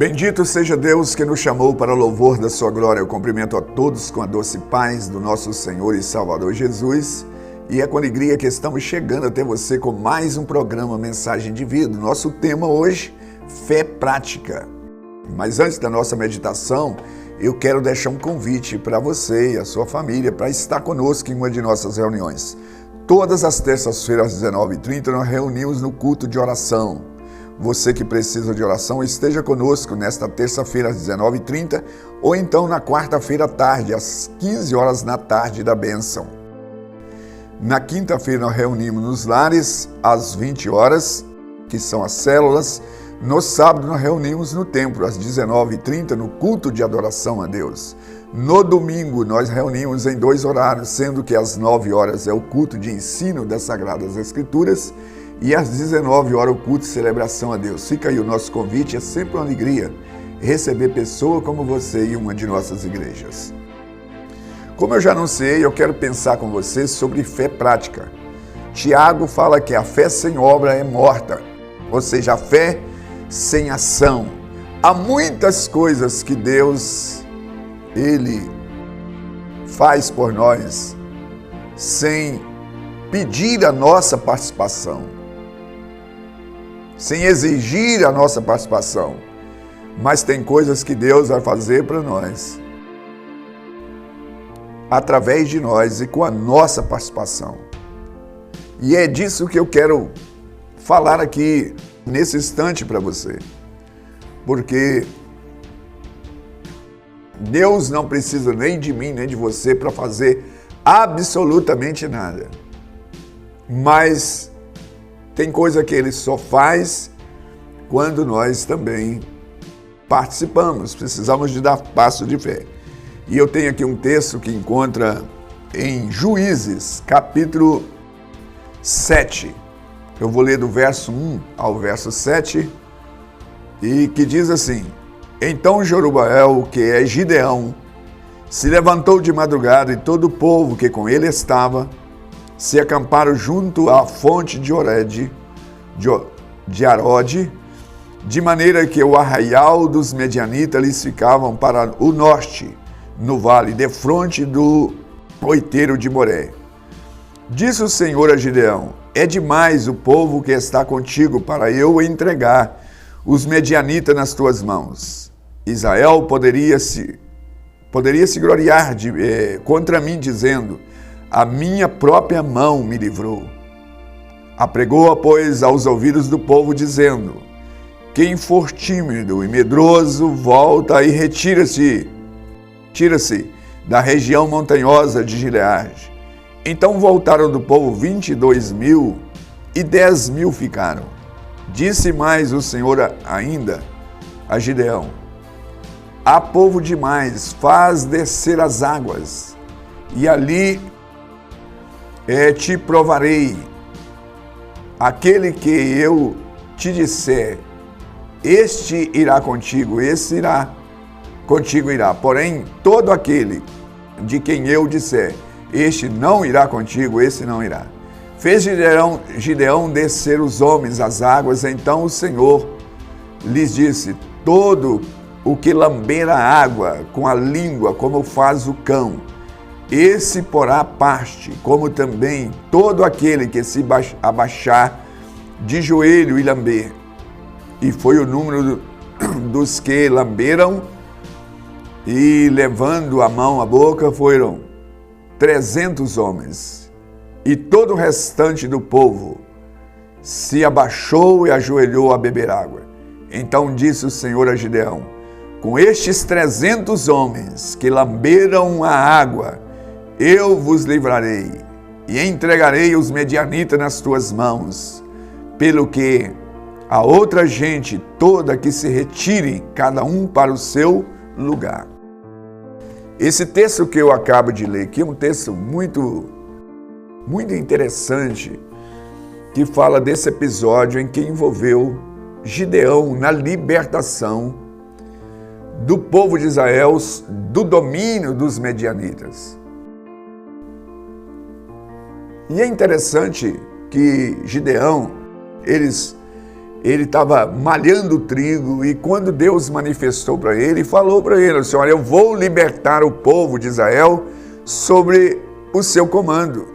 Bendito seja Deus que nos chamou para o louvor da sua glória. Eu cumprimento a todos com a doce paz do nosso Senhor e Salvador Jesus. E é com alegria que estamos chegando até você com mais um programa Mensagem de Vida. Nosso tema hoje, fé prática. Mas antes da nossa meditação, eu quero deixar um convite para você e a sua família para estar conosco em uma de nossas reuniões. Todas as terças-feiras às 19h30 nós reunimos no culto de oração. Você que precisa de oração, esteja conosco nesta terça-feira às 19h30 ou então na quarta-feira à tarde, às 15 horas da tarde da bênção. Na quinta-feira nós reunimos nos lares às 20 horas, que são as células. No sábado nós reunimos no templo às 19h30 no culto de adoração a Deus. No domingo nós reunimos em 2 horários, sendo que às 9 horas é o culto de ensino das Sagradas Escrituras e às 19 horas o culto de celebração a Deus. Fica aí o nosso convite, é sempre uma alegria receber pessoa como você em uma de nossas igrejas. Como eu já anunciei, eu quero pensar com você sobre fé prática. Tiago fala que a fé sem obra é morta, ou seja, a fé sem ação. Há muitas coisas que Deus, Ele faz por nós sem pedir a nossa participação, sem exigir a nossa participação. Mas tem coisas que Deus vai fazer para nós, através de nós e com a nossa participação. E é disso que eu quero falar aqui nesse instante para você. Porque Deus não precisa nem de mim, nem de você para fazer absolutamente nada. Mas tem coisa que Ele só faz quando nós também participamos. Precisamos de dar passo de fé. E eu tenho aqui um texto que encontra em Juízes, capítulo 7. Eu vou ler do verso 1 ao verso 7, e que diz assim: Então Jerubael, que é Gideão, se levantou de madrugada, e todo o povo que com ele estava se acamparam junto à fonte de Arode, de maneira que o arraial dos medianitas lhes ficavam para o norte, no vale, defronte do oiteiro de Moré. Disse o Senhor a Gideão: É demais o povo que está contigo para eu entregar os medianitas nas tuas mãos. Israel poderia se gloriar contra mim, dizendo: A minha própria mão me livrou. Apregou, pois, aos ouvidos do povo, dizendo: Quem for tímido e medroso, volta e retira-se da região montanhosa de Gileade. Então voltaram do povo 22.000 e 10.000 ficaram. Disse mais o Senhor ainda a Gideão: Há povo demais, faz descer as águas, e ali te provarei. Aquele que eu te disser, este irá contigo, esse irá contigo irá. Porém, todo aquele de quem eu disser, este não irá contigo, esse não irá. Fez Gideão descer os homens às águas. Então o Senhor lhes disse: Todo o que lamber a água com a língua, como faz o cão, esse porá parte, como também todo aquele que se abaixar de joelho e lamber. E foi o número dos que lamberam, e levando a mão à boca foram 300 homens. E todo o restante do povo se abaixou e ajoelhou a beber água. Então disse o Senhor a Gideão: Com estes 300 homens que lamberam a água, eu vos livrarei e entregarei os medianitas nas tuas mãos, pelo que a outra gente toda que se retire, cada um para o seu lugar. Esse texto que eu acabo de ler aqui é um texto muito interessante, que fala desse episódio em que envolveu Gideão na libertação do povo de Israel do domínio dos medianitas. E é interessante que Gideão, ele estava malhando o trigo, e quando Deus manifestou para ele, falou para ele assim: olha, eu vou libertar o povo de Israel sobre o seu comando.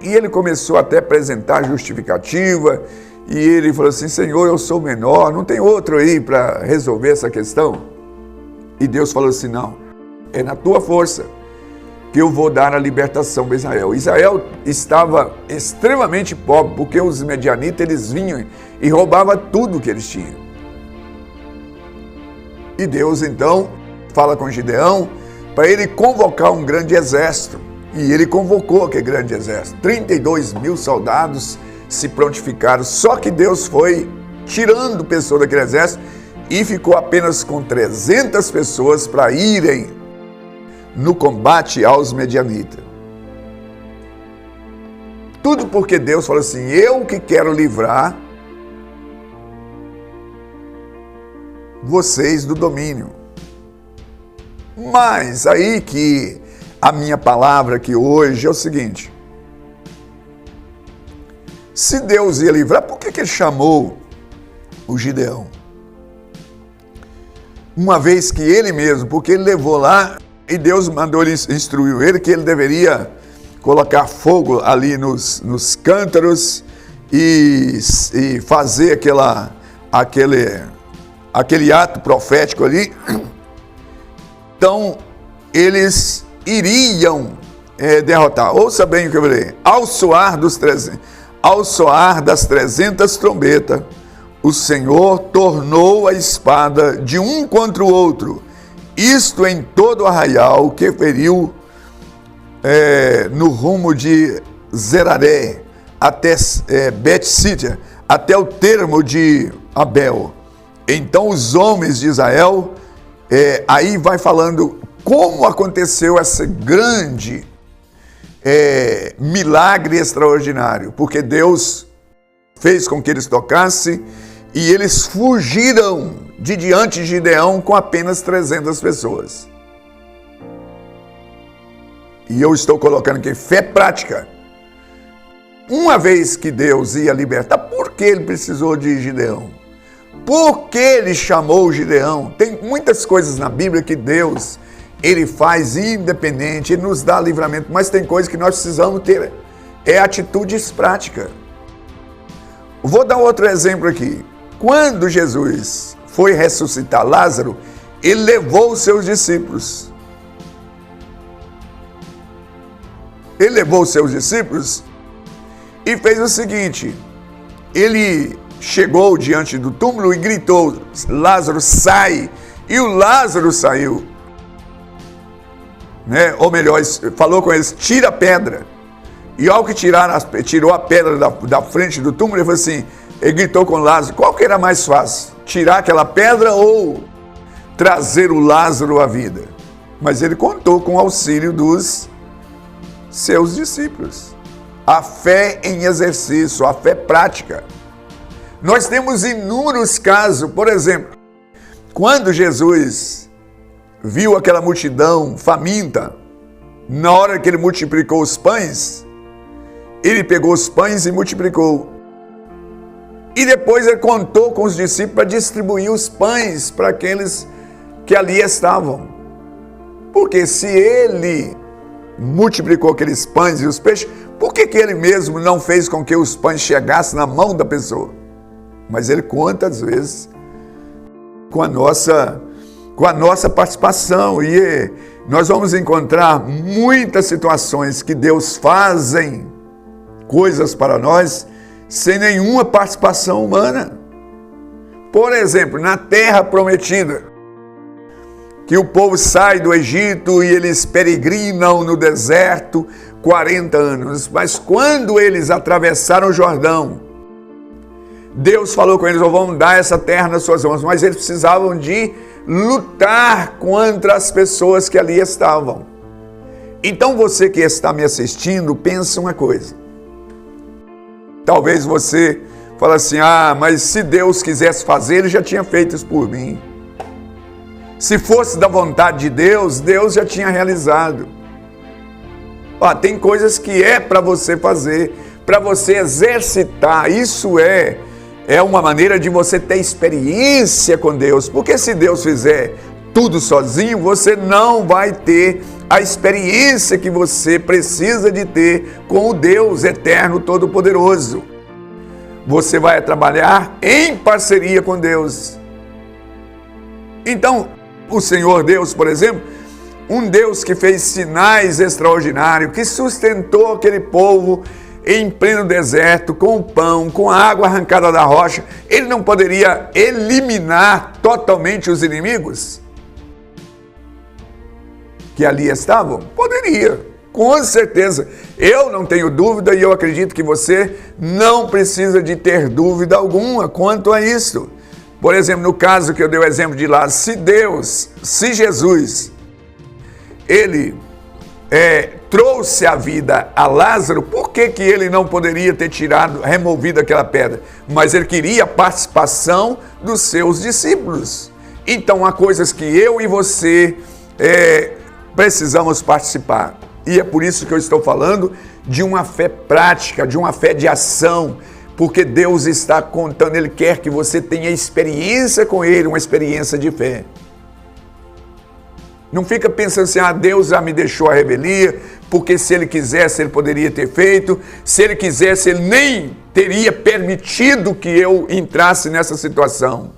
E ele começou até a apresentar justificativa, e ele falou assim: Senhor, eu sou menor, não tem outro aí para resolver essa questão? E Deus falou assim: não, é na tua força que eu vou dar a libertação para Israel. Israel estava extremamente pobre, porque os medianitas, eles vinham e roubavam tudo que eles tinham. E Deus então fala com Gideão para ele convocar um grande exército. E ele convocou aquele grande exército. 32 mil soldados se prontificaram, só que Deus foi tirando pessoas daquele exército e ficou apenas com 300 pessoas para irem no combate aos medianitas. Tudo porque Deus falou assim: eu que quero livrar vocês do domínio. Mas aí que a minha palavra aqui hoje é o seguinte: se Deus ia livrar, por que ele chamou o Gideão? Uma vez que ele mesmo, porque ele levou lá e Deus mandou, ele instruiu ele que ele deveria colocar fogo ali nos cântaros e fazer aquele ato profético ali. Então, eles iriam derrotar. Ouça bem o que eu vou ler. Ao soar das 300 trombetas, o Senhor tornou a espada de um contra o outro, isto em todo o arraial que feriu no rumo de Zeraré, até Bet-Sítia, até o termo de Abel. Então os homens de Israel, aí vai falando como aconteceu esse grande milagre extraordinário, porque Deus fez com que eles tocassem e eles fugiram de diante de Gideão com apenas 300 pessoas. E eu estou colocando aqui fé prática. Uma vez que Deus ia libertar, por que ele precisou de Gideão? Por que ele chamou Gideão? Tem muitas coisas na Bíblia que Deus, ele faz independente, ele nos dá livramento, mas tem coisas que nós precisamos ter, atitudes práticas. Vou dar outro exemplo aqui. Quando Jesus foi ressuscitar Lázaro, ele levou os seus discípulos. Ele levou os seus discípulos e fez o seguinte: ele chegou diante do túmulo e gritou: Lázaro, sai! E o Lázaro saiu. Ou melhor, falou com eles: tira a pedra. E ao que tirou a pedra da frente do túmulo, ele falou assim, ele gritou com Lázaro: qual que era mais fácil? Tirar aquela pedra ou trazer o Lázaro à vida? Mas ele contou com o auxílio dos seus discípulos. A fé em exercício, a fé prática. Nós temos inúmeros casos. Por exemplo, quando Jesus viu aquela multidão faminta, na hora que ele multiplicou os pães, ele pegou os pães e multiplicou. E depois ele contou com os discípulos para distribuir os pães para aqueles que ali estavam. Porque se ele multiplicou aqueles pães e os peixes, por que ele mesmo não fez com que os pães chegassem na mão da pessoa? Mas ele conta, às vezes, com a nossa participação. E nós vamos encontrar muitas situações que Deus fazem coisas para nós sem nenhuma participação humana. Por exemplo, na terra prometida, que o povo sai do Egito e eles peregrinam no deserto 40 anos. Mas quando eles atravessaram o Jordão, Deus falou com eles: vamos dar essa terra nas suas mãos. Mas eles precisavam de lutar contra as pessoas que ali estavam. Então você que está me assistindo, pensa uma coisa. Talvez você fale assim: mas se Deus quisesse fazer, Ele já tinha feito isso por mim. Se fosse da vontade de Deus, Deus já tinha realizado. Tem coisas que é para você fazer, para você exercitar. Isso é uma maneira de você ter experiência com Deus, porque se Deus fizer tudo sozinho, você não vai ter a experiência que você precisa de ter com o Deus eterno todo-poderoso. Você vai trabalhar em parceria com Deus. Então, o Senhor Deus, por exemplo, um Deus que fez sinais extraordinários, que sustentou aquele povo em pleno deserto, com pão, com a água arrancada da rocha, ele não poderia eliminar totalmente os inimigos que ali estavam? Poderia, com certeza. Eu não tenho dúvida e eu acredito que você não precisa de ter dúvida alguma quanto a isso. Por exemplo, no caso que eu dei o exemplo de lá, se Jesus, ele trouxe a vida a Lázaro, por que ele não poderia ter removido aquela pedra? Mas ele queria a participação dos seus discípulos. Então há coisas que eu e você precisamos participar. E é por isso que eu estou falando de uma fé prática, de uma fé de ação, porque Deus está contando, Ele quer que você tenha experiência com Ele, uma experiência de fé. Não fica pensando assim, Deus já me deixou a revelia, porque se Ele quisesse, Ele poderia ter feito, se Ele quisesse, Ele nem teria permitido que eu entrasse nessa situação.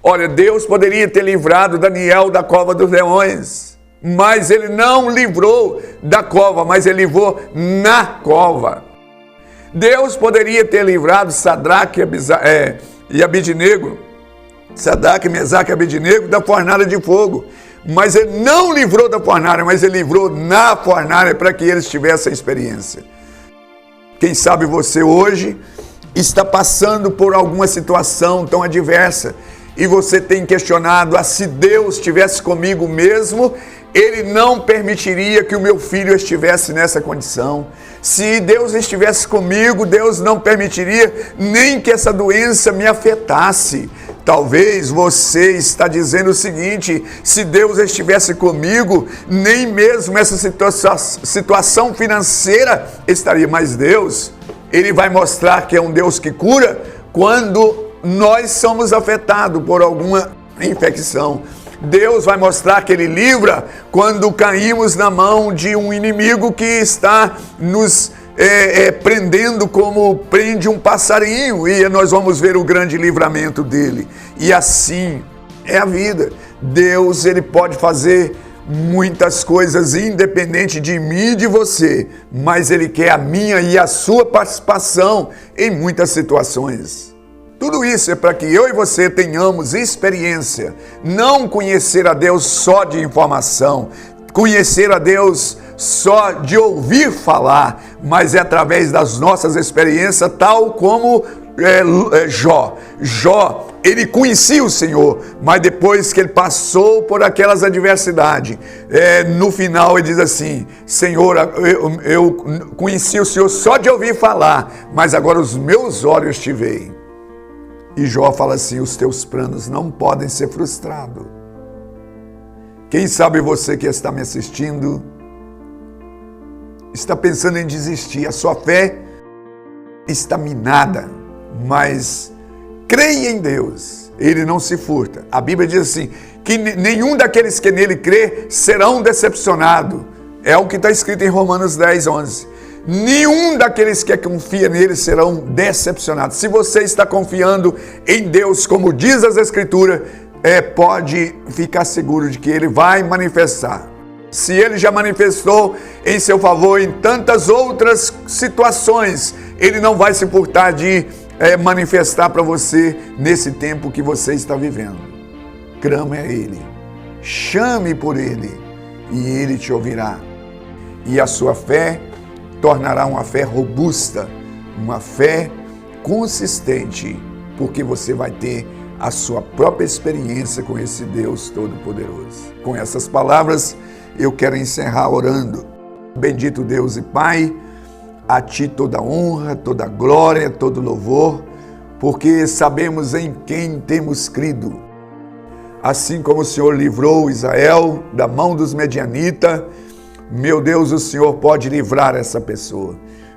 Olha, Deus poderia ter livrado Daniel da cova dos leões, mas Ele não livrou da cova, mas Ele livrou na cova. Deus poderia ter livrado Sadraque e Abednego, Sadraque, Mesaque e Abednego da fornalha de fogo, mas Ele não livrou da fornalha, mas Ele livrou na fornalha para que eles tivessem experiência. Quem sabe você hoje está passando por alguma situação tão adversa e você tem questionado, se Deus estivesse comigo mesmo, Ele não permitiria que o meu filho estivesse nessa condição. Se Deus estivesse comigo, Deus não permitiria nem que essa doença me afetasse. Talvez você está dizendo o seguinte, se Deus estivesse comigo, nem mesmo essa situação financeira estaria. Mas Deus, Ele vai mostrar que é um Deus que cura quando nós somos afetados por alguma infecção. Deus vai mostrar que Ele livra quando caímos na mão de um inimigo que está nos prendendo como prende um passarinho, e nós vamos ver o grande livramento dele. E assim é a vida. Deus, Ele pode fazer muitas coisas independente de mim e de você, mas Ele quer a minha e a sua participação em muitas situações. Tudo isso é para que eu e você tenhamos experiência, não conhecer a Deus só de informação, conhecer a Deus só de ouvir falar, mas é através das nossas experiências, tal como Jó. Jó, ele conhecia o Senhor, mas depois que ele passou por aquelas adversidades, no final ele diz assim, Senhor, eu conheci o Senhor só de ouvir falar, mas agora os meus olhos te veem. E Jó fala assim, os teus planos não podem ser frustrados. Quem sabe você que está me assistindo, está pensando em desistir, a sua fé está minada, mas creia em Deus, Ele não se furta. A Bíblia diz assim, que nenhum daqueles que nele crê serão decepcionados. É o que está escrito em Romanos 10, 11. Nenhum daqueles que confia nele serão decepcionados. Se você está confiando em Deus, como diz as Escrituras, pode ficar seguro de que Ele vai manifestar. Se Ele já manifestou em seu favor em tantas outras situações, Ele não vai se furtar de manifestar para você nesse tempo que você está vivendo. Clame a Ele, chame por Ele e Ele te ouvirá. E a sua fé tornará uma fé robusta, uma fé consistente, porque você vai ter a sua própria experiência com esse Deus Todo-Poderoso. Com essas palavras, eu quero encerrar orando. Bendito Deus e Pai, a Ti toda honra, toda glória, todo louvor, porque sabemos em quem temos crido. Assim como o Senhor livrou Israel da mão dos medianitas, meu Deus, o Senhor pode livrar essa pessoa.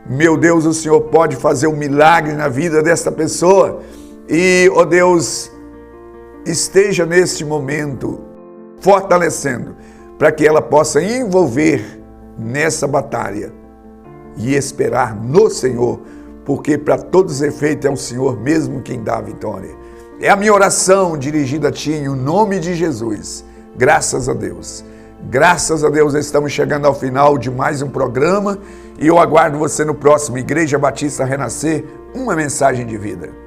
Meu Deus, o Senhor pode fazer um milagre na vida desta pessoa. E, ó Deus, esteja neste momento fortalecendo para que ela possa envolver nessa batalha e esperar no Senhor, porque para todos os efeitos é o Senhor mesmo quem dá a vitória. É a minha oração dirigida a Ti em nome de Jesus. Graças a Deus. Graças a Deus, estamos chegando ao final de mais um programa e eu aguardo você no próximo Igreja Batista Renascer, uma mensagem de vida.